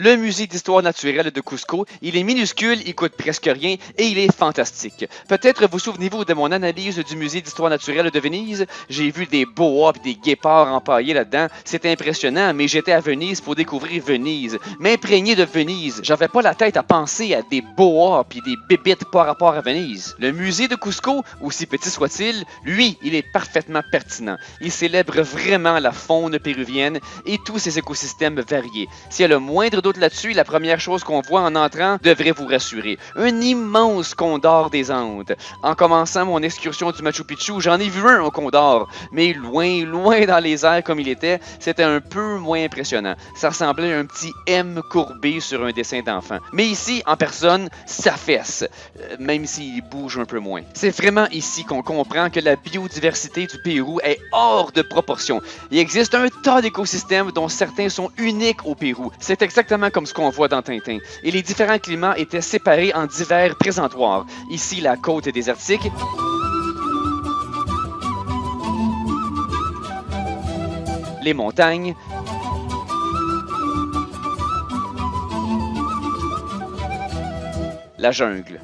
Le musée d'histoire naturelle de Cusco, il est minuscule, il coûte presque rien et il est fantastique. Peut-être vous souvenez-vous de mon analyse du musée d'histoire naturelle de Venise? J'ai vu des boas et des guépards empaillés là-dedans. C'était impressionnant, mais j'étais à Venise pour découvrir Venise, m'imprégner de Venise. J'avais pas la tête à penser à des boas puis des bébites par rapport à Venise. Le musée de Cusco, aussi petit soit-il, lui, il est parfaitement pertinent. Il célèbre vraiment la faune péruvienne et tous ses écosystèmes variés. S'il y a le moindre doute là-dessus, la première chose qu'on voit en entrant devrait vous rassurer. Un immense condor des Andes. En commençant mon excursion du Machu Picchu, j'en ai vu un condor, mais loin, loin dans les airs comme il était, c'était un peu moins impressionnant. Ça ressemblait à un petit M courbé sur un dessin d'enfant. Mais ici, en personne, ça fesse, même s'il bouge un peu moins. C'est vraiment ici qu'on comprend que la biodiversité du Pérou est hors de proportion. Il existe un tas d'écosystèmes dont certains sont uniques au Pérou. C'est exactement comme ce qu'on voit dans Tintin. Et les différents climats étaient séparés en divers présentoirs. Ici, la côte est désertique. Les montagnes. La jungle.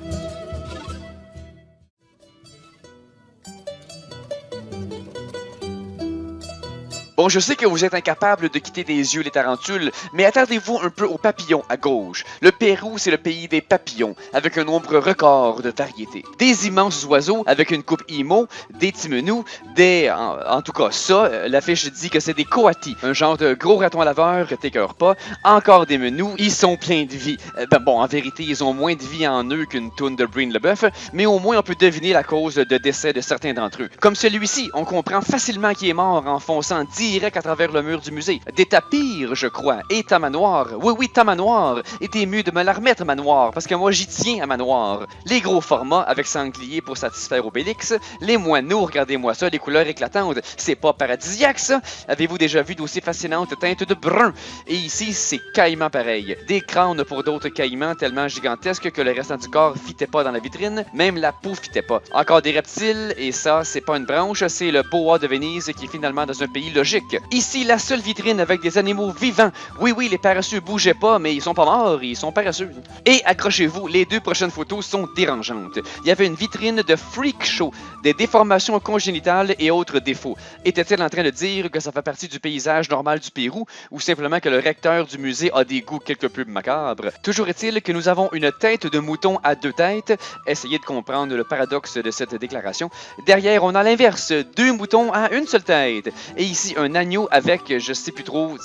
Bon, je sais que vous êtes incapable de quitter des yeux les tarentules, mais attardez-vous un peu aux papillons à gauche. Le Pérou, c'est le pays des papillons, avec un nombre record de variétés. Des immenses oiseaux avec une coupe imo, des timenous, en tout cas ça, l'affiche dit que c'est des coatis, un genre de gros raton laveur que t'écœures pas. Encore des menous, ils sont pleins de vie. Bon, en vérité, ils ont moins de vie en eux qu'une toune de Breen Leboeuf, mais au moins on peut deviner la cause de décès de certains d'entre eux. Comme celui-ci, on comprend facilement qu'il est mort en fonçant direct à travers le mur du musée. Des tapirs, je crois, et ta manoir. Oui, ta manoir. Et t'es mieux de me la remettre, manoir, parce que moi j'y tiens à manoir. Les gros formats avec sanglier pour satisfaire Obélix. Les moineaux, regardez-moi ça, les couleurs éclatantes. C'est pas paradisiaque, ça? Avez-vous déjà vu d'aussi fascinantes teintes de brun? Et ici, c'est caïman pareil. Des crânes pour d'autres caïmans tellement gigantesques que le restant du corps fitait pas dans la vitrine. Même la peau fitait pas. Encore des reptiles, et ça, c'est pas une branche, c'est le boa de Venise qui est finalement dans un pays logique. Ici, la seule vitrine avec des animaux vivants. Oui, les paresseux bougeaient pas, mais ils sont pas morts, ils sont paresseux. Et accrochez-vous, les deux prochaines photos sont dérangeantes. Il y avait une vitrine de freak show, des déformations congénitales et autres défauts. Était-elle en train de dire que ça fait partie du paysage normal du Pérou, ou simplement que le recteur du musée a des goûts quelque peu macabres? Toujours est-il que nous avons une tête de mouton à deux têtes. Essayez de comprendre le paradoxe de cette déclaration. Derrière, on a l'inverse, deux moutons à une seule tête. Et ici, un agneau avec, je sais plus trop,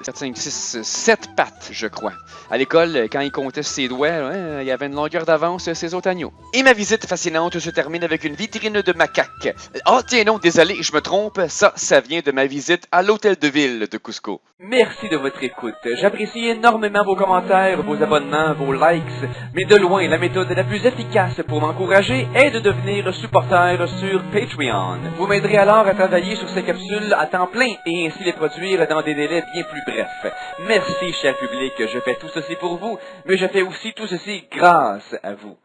4, 5, 6, 7 pattes, je crois. À l'école, quand il comptait ses doigts, il y avait une longueur d'avance sur ses autres agneaux. Et ma visite fascinante se termine avec une vitrine de macaques. Oh, tiens non, désolé, je me trompe, ça vient de ma visite à l'hôtel de ville de Cusco. Merci de votre écoute. J'apprécie énormément vos commentaires, vos abonnements, vos likes, mais de loin, la méthode la plus efficace pour m'encourager est de devenir supporter sur Patreon. Vous m'aiderez alors à travailler sur ces capsules à temps plein et ainsi les produire dans des délais bien plus brefs. Merci, cher public, je fais tout ceci pour vous, mais je fais aussi tout ceci grâce à vous.